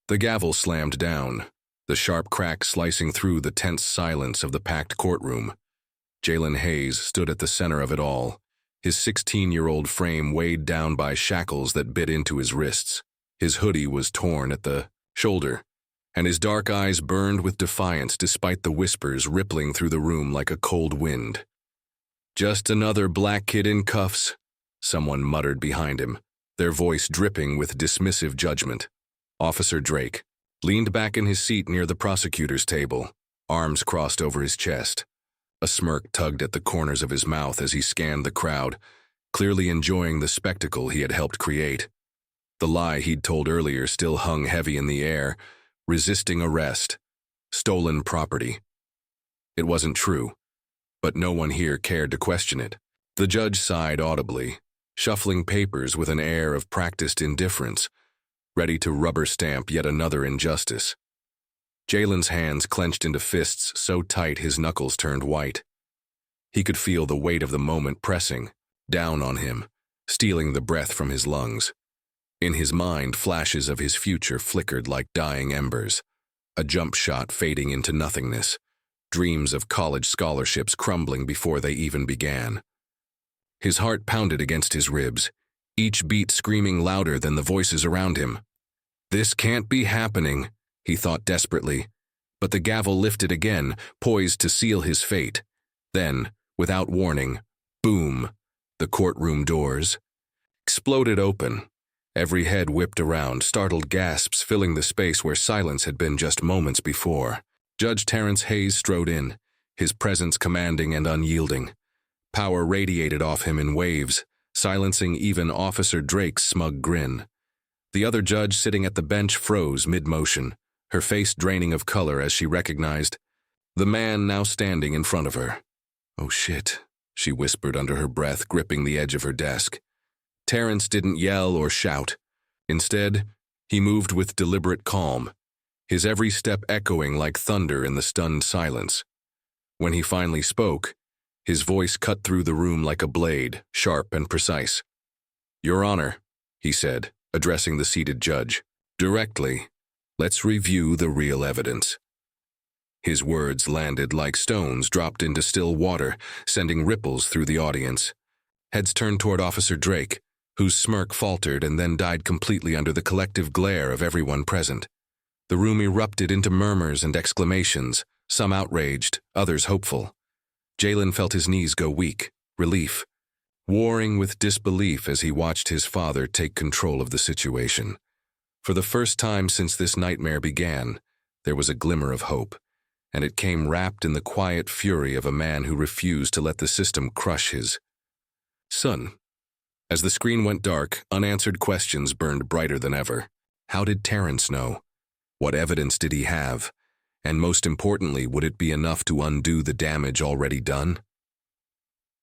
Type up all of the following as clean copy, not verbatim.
The gavel slammed down, the sharp crack slicing through the tense silence of the packed courtroom. Jalen Hayes stood at the center of it all, his 16-year-old frame weighed down by shackles that bit into his wrists. His hoodie was torn at the shoulder, and his dark eyes burned with defiance despite the whispers rippling through the room like a cold wind. "Just another black kid in cuffs," someone muttered behind him, their voice dripping with dismissive judgment. Officer Drake leaned back in his seat near the prosecutor's table, arms crossed over his chest. A smirk tugged at the corners of his mouth as he scanned the crowd, clearly enjoying the spectacle he had helped create. The lie he'd told earlier still hung heavy in the air, resisting arrest, stolen property. It wasn't true, but no one here cared to question it. The judge sighed audibly, shuffling papers with an air of practiced indifference, ready to rubber stamp yet another injustice. Jalen's hands clenched into fists so tight his knuckles turned white. He could feel the weight of the moment pressing down on him, stealing the breath from his lungs. In his mind, flashes of his future flickered like dying embers, a jump shot fading into nothingness, dreams of college scholarships crumbling before they even began. His heart pounded against his ribs, each beat screaming louder than the voices around him. "This can't be happening," he thought desperately, but the gavel lifted again, poised to seal his fate. Then, without warning, boom, the courtroom doors exploded open. Every head whipped around, startled gasps filling the space where silence had been just moments before. Judge Terrence Hayes strode in, his presence commanding and unyielding. Power radiated off him in waves, silencing even Officer Drake's smug grin. The other judge sitting at the bench froze mid-motion, her face draining of color as she recognized the man now standing in front of her. "Oh shit," she whispered under her breath, gripping the edge of her desk. Terrence didn't yell or shout. Instead, he moved with deliberate calm, his every step echoing like thunder in the stunned silence. When he finally spoke, his voice cut through the room like a blade, sharp and precise. "Your Honor," he said, addressing the seated judge, "directly, let's review the real evidence." His words landed like stones dropped into still water, sending ripples through the audience. Heads turned toward Officer Drake, whose smirk faltered and then died completely under the collective glare of everyone present. The room erupted into murmurs and exclamations, some outraged, others hopeful. Jalen felt his knees go weak, relief, warring with disbelief as he watched his father take control of the situation. For the first time since this nightmare began, there was a glimmer of hope, and it came wrapped in the quiet fury of a man who refused to let the system crush his son. As the screen went dark, unanswered questions burned brighter than ever. How did Terrence know? What evidence did he have? And most importantly, would it be enough to undo the damage already done?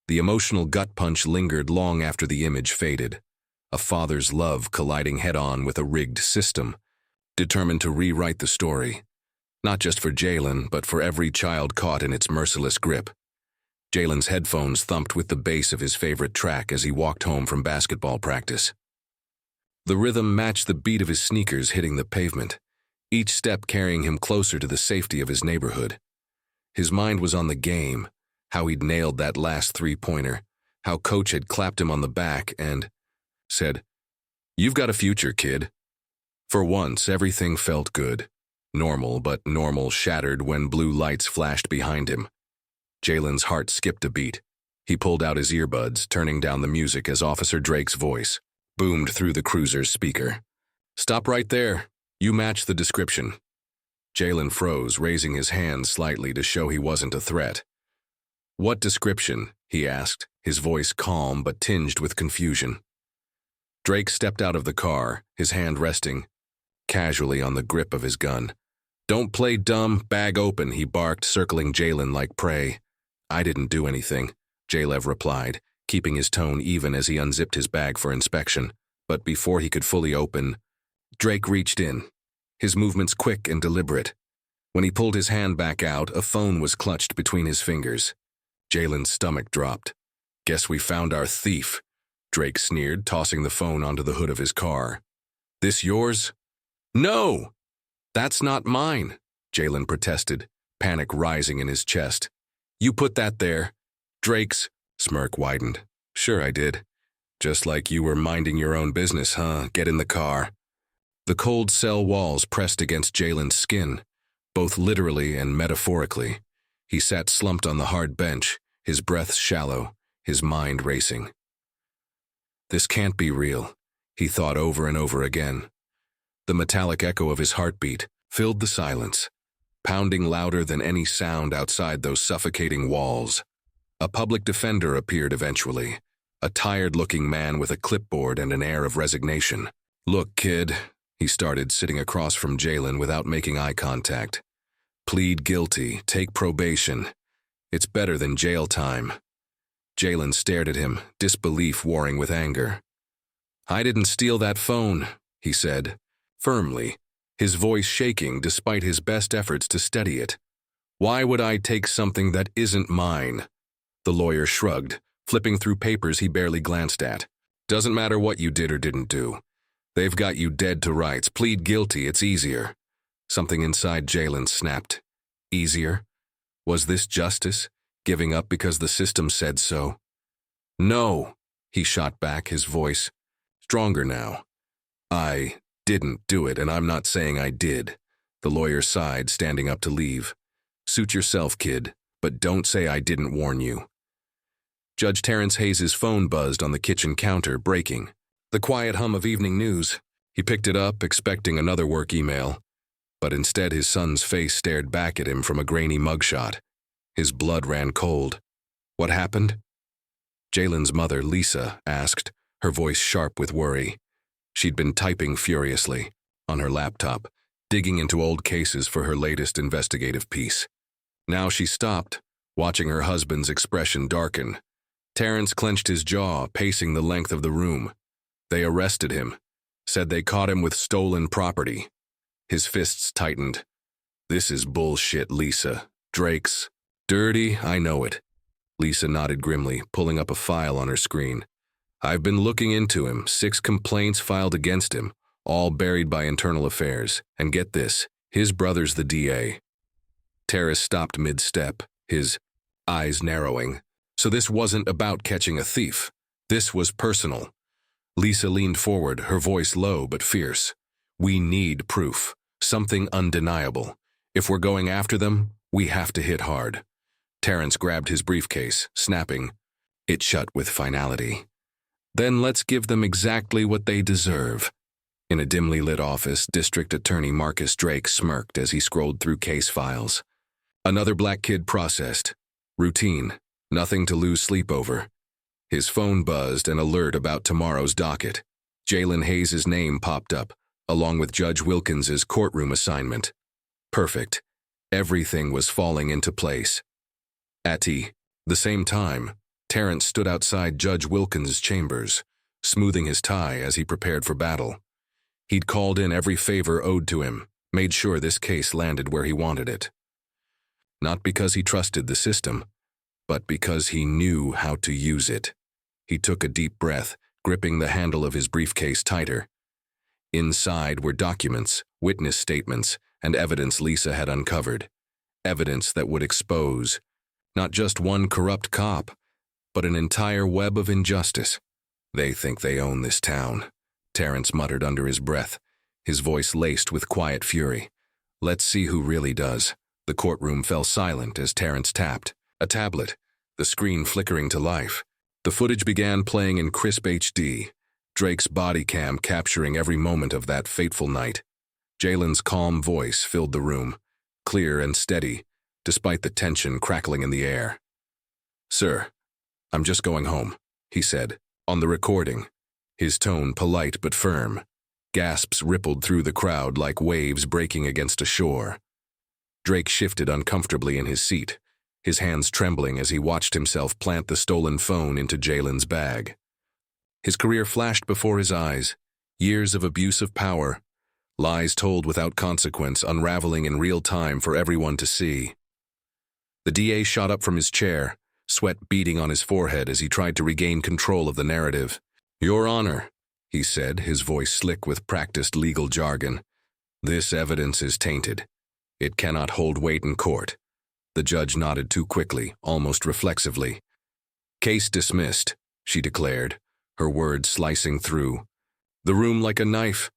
The emotional gut punch lingered long after the image faded. A father's love colliding head-on with a rigged system, determined to rewrite the story. Not just for Jalen, but for every child caught in its merciless grip. Jalen's headphones thumped with the bass of his favorite track as he walked home from basketball practice. The rhythm matched the beat of his sneakers hitting the pavement, each step carrying him closer to the safety of his neighborhood. His mind was on the game, how he'd nailed that last three-pointer, how Coach had clapped him on the back and said, "You've got a future, kid." For once, everything felt good. Normal, but normal shattered when blue lights flashed behind him. Jalen's heart skipped a beat. He pulled out his earbuds, turning down the music as Officer Drake's voice boomed through the cruiser's speaker. "Stop right there. You match the description." Jalen froze, raising his hand slightly to show he wasn't a threat. "What description?" he asked, his voice calm but tinged with confusion. Drake stepped out of the car, his hand resting casually on the grip of his gun. "Don't play dumb, bag open," he barked, circling Jalen like prey. "I didn't do anything," Jalev replied, keeping his tone even as he unzipped his bag for inspection. But before he could fully open, Drake reached in, his movements quick and deliberate. When he pulled his hand back out, a phone was clutched between his fingers. Jalen's stomach dropped. "Guess we found our thief," Drake sneered, tossing the phone onto the hood of his car. "This yours?" "No!" That's not mine, Jalen protested, panic rising in his chest. You put that there. Drake's. Smirk widened. Sure I did. Just like you were minding your own business, huh? Get in the car. The cold cell walls pressed against Jalen's skin, both literally and metaphorically. He sat slumped on the hard bench, his breath shallow, his mind racing. This can't be real, he thought over and over again. The metallic echo of his heartbeat filled the silence, pounding louder than any sound outside those suffocating walls. A public defender appeared eventually, a tired-looking man with a clipboard and an air of resignation. Look, kid, he started, sitting across from Jalen without making eye contact. Plead guilty, take probation. It's better than jail time. Jalen stared at him, disbelief warring with anger. I didn't steal that phone, he said, firmly, his voice shaking despite his best efforts to steady it. Why would I take something that isn't mine? The lawyer shrugged, flipping through papers he barely glanced at. Doesn't matter what you did or didn't do. They've got you dead to rights. Plead guilty, it's easier. Something inside Jalen snapped. Easier? Was this justice? Giving up because the system said so? No, he shot back, his voice stronger now. I didn't do it, and I'm not saying I did. The lawyer sighed, standing up to leave. Suit yourself, kid, but don't say I didn't warn you. Judge Terrence Hayes' phone buzzed on the kitchen counter, breaking. The quiet hum of evening news. He picked it up, expecting another work email, but instead his son's face stared back at him from a grainy mugshot. His blood ran cold. What happened? Jalen's mother, Lisa, asked, her voice sharp with worry. She'd been typing furiously, on her laptop, digging into old cases for her latest investigative piece. Now she stopped, watching her husband's expression darken. Terrence clenched his jaw, pacing the length of the room. They arrested him, said they caught him with stolen property. His fists tightened. This is bullshit, Lisa. Drake's. Dirty, I know it. Lisa nodded grimly, pulling up a file on her screen. I've been looking into him, 6 complaints filed against him, all buried by internal affairs. And get this, his brother's the DA. Terrace stopped mid-step, his eyes narrowing. So this wasn't about catching a thief. This was personal. Lisa leaned forward, her voice low but fierce. We need proof, something undeniable. If we're going after them, we have to hit hard. Terrence grabbed his briefcase, snapping. It shut with finality. Then let's give them exactly what they deserve. In a dimly lit office, District Attorney Marcus Drake smirked as he scrolled through case files. Another black kid processed. Routine. Nothing to lose sleep over. His phone buzzed, an alert about tomorrow's docket. Jalen Hayes' name popped up, along with Judge Wilkins's courtroom assignment. Perfect. Everything was falling into place. At the same time, Terrence stood outside Judge Wilkins's chambers, smoothing his tie as he prepared for battle. He'd called in every favor owed to him, made sure this case landed where he wanted it. Not because he trusted the system, but because he knew how to use it. He took a deep breath, gripping the handle of his briefcase tighter. Inside were documents, witness statements, and evidence Lisa had uncovered. Evidence that would expose not just one corrupt cop, but an entire web of injustice. They think they own this town, Terrence muttered under his breath, his voice laced with quiet fury. Let's see who really does. The courtroom fell silent as Terrence tapped. A tablet, the screen flickering to life. The footage began playing in crisp HD, Drake's body cam capturing every moment of that fateful night. Jalen's calm voice filled the room, clear and steady, despite the tension crackling in the air. Sir, I'm just going home, he said, on the recording, his tone polite but firm. Gasps rippled through the crowd like waves breaking against a shore. Drake shifted uncomfortably in his seat, his hands trembling as he watched himself plant the stolen phone into Jalen's bag. His career flashed before his eyes, years of abuse of power, lies told without consequence unraveling in real time for everyone to see. The DA shot up from his chair, sweat beading on his forehead as he tried to regain control of the narrative. Your Honor, he said, his voice slick with practiced legal jargon. This evidence is tainted. It cannot hold weight in court. The judge nodded too quickly, almost reflexively. Case dismissed, she declared, her words slicing through the room like a knife.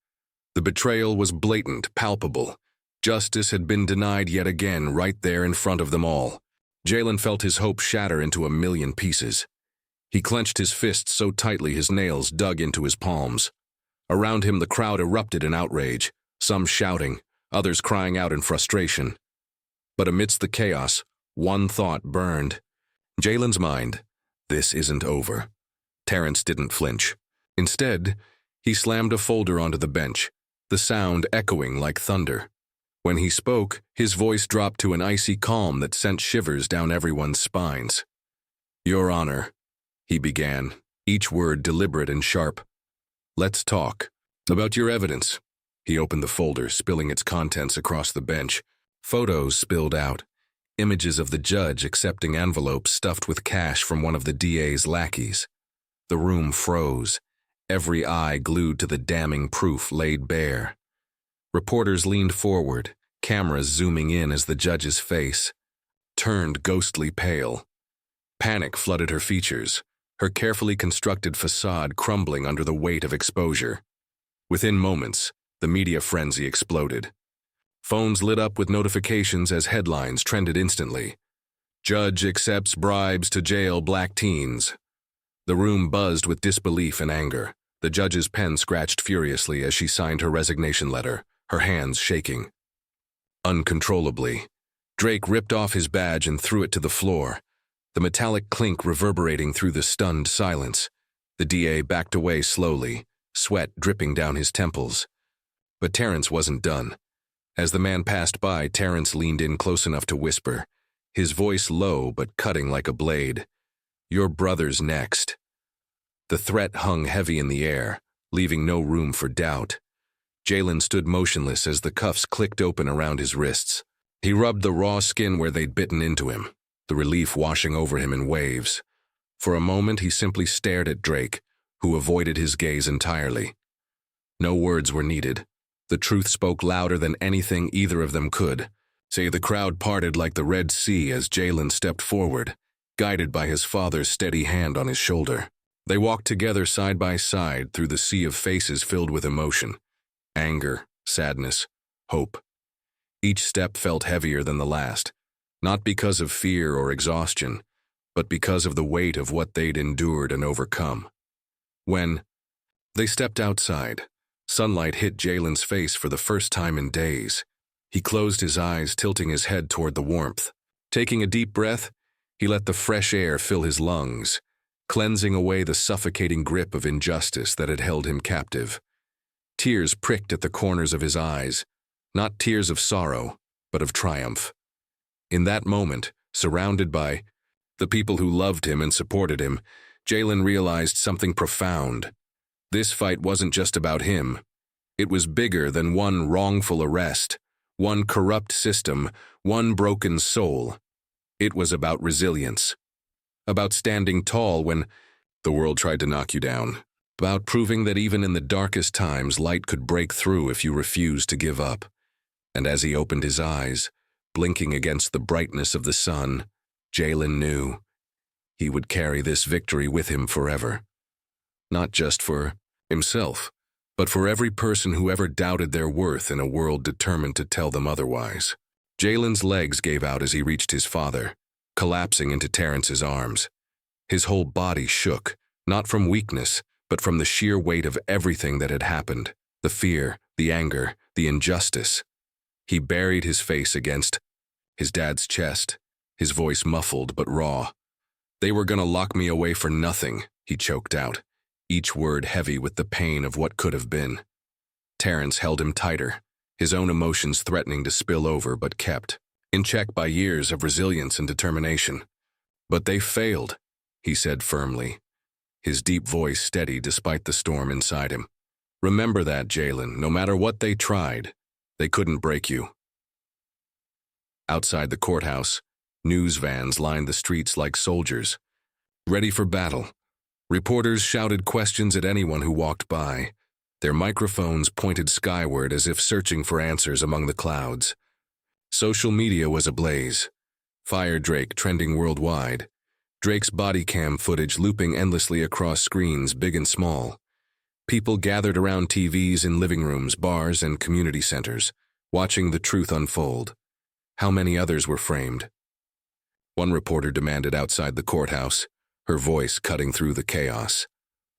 The betrayal was blatant, palpable. Justice had been denied yet again, right there in front of them all. Jalen felt his hope shatter into a million pieces. He clenched his fists so tightly his nails dug into his palms. Around him the crowd erupted in outrage, some shouting, others crying out in frustration. But amidst the chaos, one thought burned. Jalen's mind, this isn't over. Terrence didn't flinch. Instead, he slammed a folder onto the bench, the sound echoing like thunder. When he spoke, his voice dropped to an icy calm that sent shivers down everyone's spines. "Your Honor," he began, each word deliberate and sharp. "Let's talk about your evidence." He opened the folder, spilling its contents across the bench. Photos spilled out, images of the judge accepting envelopes stuffed with cash from one of the DA's lackeys. The room froze, every eye glued to the damning proof laid bare. Reporters leaned forward, cameras zooming in as the judge's face turned ghostly pale. Panic flooded her features, her carefully constructed facade crumbling under the weight of exposure. Within moments, the media frenzy exploded. Phones lit up with notifications as headlines trended instantly. "Judge accepts bribes to jail black teens." The room buzzed with disbelief and anger. The judge's pen scratched furiously as she signed her resignation letter, her hands shaking. Uncontrollably, Drake ripped off his badge and threw it to the floor, the metallic clink reverberating through the stunned silence. The DA backed away slowly, sweat dripping down his temples. But Terrence wasn't done. As the man passed by, Terrence leaned in close enough to whisper, his voice low but cutting like a blade. "Your brother's next." The threat hung heavy in the air, leaving no room for doubt. Jalen stood motionless as the cuffs clicked open around his wrists. He rubbed the raw skin where they'd bitten into him, the relief washing over him in waves. For a moment he simply stared at Drake, who avoided his gaze entirely. No words were needed. The truth spoke louder than anything either of them could. The crowd parted like the Red Sea as Jalen stepped forward, guided by his father's steady hand on his shoulder. They walked together side by side through the sea of faces filled with emotion. Anger, sadness, hope. Each step felt heavier than the last, not because of fear or exhaustion, but because of the weight of what they'd endured and overcome. When they stepped outside, sunlight hit Jalen's face for the first time in days. He closed his eyes, tilting his head toward the warmth. Taking a deep breath, he let the fresh air fill his lungs, cleansing away the suffocating grip of injustice that had held him captive. Tears pricked at the corners of his eyes, not tears of sorrow, but of triumph. In that moment, surrounded by the people who loved him and supported him, Jalen realized something profound. This fight wasn't just about him. It was bigger than one wrongful arrest, one corrupt system, one broken soul. It was about resilience, about standing tall when the world tried to knock you down, about proving that even in the darkest times light could break through if you refused to give up. And as he opened his eyes, blinking against the brightness of the sun, Jalen knew he would carry this victory with him forever. Not just for himself, but for every person who ever doubted their worth in a world determined to tell them otherwise. Jalen's legs gave out as he reached his father, collapsing into Terrence's arms. His whole body shook, not from weakness, but from the sheer weight of everything that had happened, the fear, the anger, the injustice. He buried his face against his dad's chest, his voice muffled but raw. "They were gonna lock me away for nothing," he choked out, each word heavy with the pain of what could have been. Terrence held him tighter, his own emotions threatening to spill over but kept in check by years of resilience and determination. "But they failed," he said firmly, his deep voice steady despite the storm inside him. "Remember that, Jalen. No matter what they tried, they couldn't break you." Outside the courthouse, news vans lined the streets like soldiers, ready for battle. Reporters shouted questions at anyone who walked by. Their microphones pointed skyward as if searching for answers among the clouds. Social media was ablaze. Fire Drake trending worldwide. Drake's body cam footage looping endlessly across screens big and small. People gathered around TVs in living rooms, bars, and community centers, watching the truth unfold. How many others were framed? One reporter demanded outside the courthouse, her voice cutting through the chaos.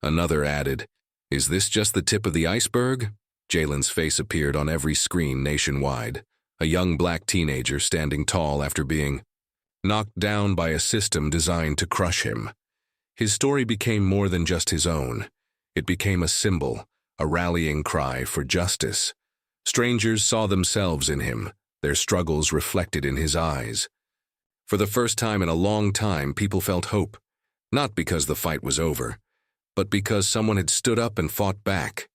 Another added, "Is this just the tip of the iceberg?" Jalen's face appeared on every screen nationwide, a young black teenager standing tall after being knocked down by a system designed to crush him. His story became more than just his own. It became a symbol, a rallying cry for justice. Strangers saw themselves in him, their struggles reflected in his eyes. For the first time in a long time, people felt hope, not because the fight was over, but because someone had stood up and fought back.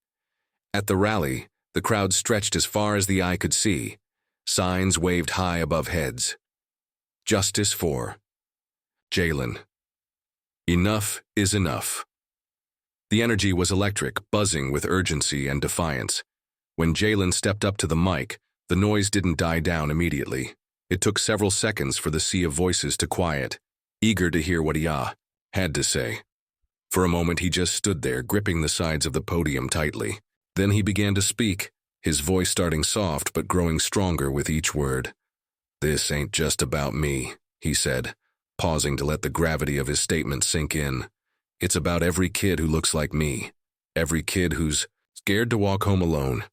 At the rally, the crowd stretched as far as the eye could see. Signs waved high above heads. Justice for Jalen. Enough is enough. The energy was electric, buzzing with urgency and defiance. When Jalen stepped up to the mic, the noise didn't die down immediately. It took several seconds for the sea of voices to quiet, eager to hear what he had to say. For a moment he just stood there, gripping the sides of the podium tightly. Then he began to speak, his voice starting soft but growing stronger with each word. "This ain't just about me," he said, pausing to let the gravity of his statement sink in. "It's about every kid who looks like me, every kid who's scared to walk home alone,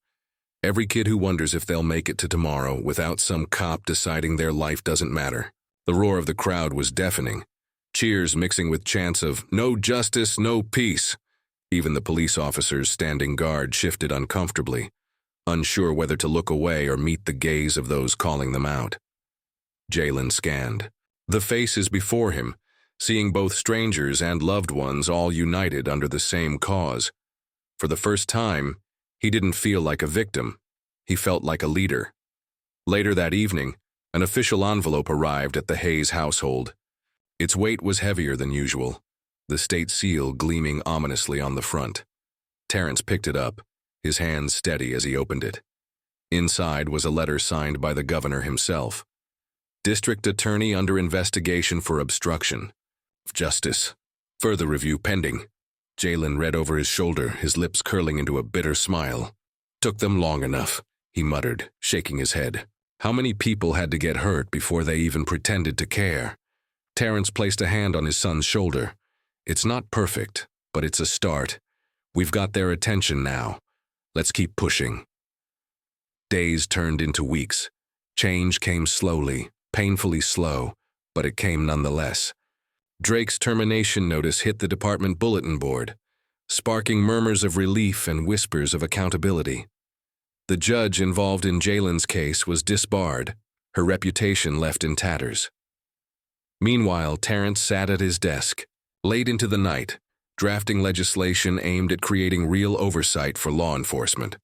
every kid who wonders if they'll make it to tomorrow without some cop deciding their life doesn't matter." The roar of the crowd was deafening, cheers mixing with chants of "No justice, no peace." Even the police officers standing guard shifted uncomfortably, unsure whether to look away or meet the gaze of those calling them out. Jalen scanned the faces before him, seeing both strangers and loved ones all united under the same cause. For the first time, he didn't feel like a victim. He felt like a leader. Later that evening, an official envelope arrived at the Hayes household. Its weight was heavier than usual, the state seal gleaming ominously on the front. Terrence picked it up, his hands steady as he opened it. Inside was a letter signed by the governor himself. District Attorney under investigation for obstruction of justice. Further review pending. Jalen read over his shoulder, his lips curling into a bitter smile. "Took them long enough," he muttered, shaking his head. How many people had to get hurt before they even pretended to care? Terrence placed a hand on his son's shoulder. "It's not perfect, but it's a start. We've got their attention now. Let's keep pushing." Days turned into weeks. Change came slowly, painfully slow, but it came nonetheless. Drake's termination notice hit the department bulletin board, sparking murmurs of relief and whispers of accountability. The judge involved in Jalen's case was disbarred, her reputation left in tatters. Meanwhile, Terrence sat at his desk, late into the night, drafting legislation aimed at creating real oversight for law enforcement.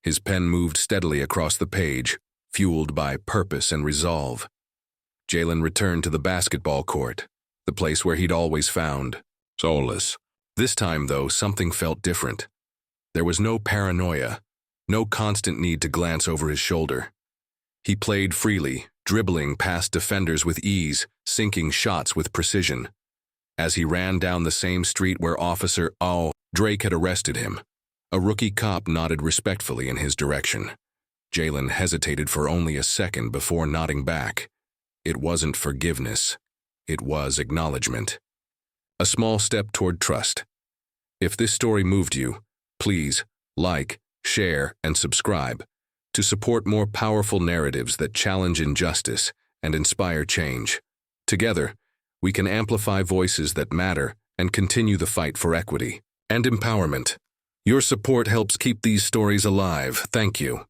His pen moved steadily across the page, fueled by purpose and resolve. Jalen returned to the basketball court, the place where he'd always found solace. This time, though, something felt different. There was no paranoia, no constant need to glance over his shoulder. He played freely, dribbling past defenders with ease, sinking shots with precision. As he ran down the same street where Officer Drake had arrested him, a rookie cop nodded respectfully in his direction. Jalen hesitated for only a second before nodding back. It wasn't forgiveness. It was acknowledgement. A small step toward trust. If this story moved you, please like, share, and subscribe to support more powerful narratives that challenge injustice and inspire change. Together, we can amplify voices that matter and continue the fight for equity and empowerment. Your support helps keep these stories alive. Thank you.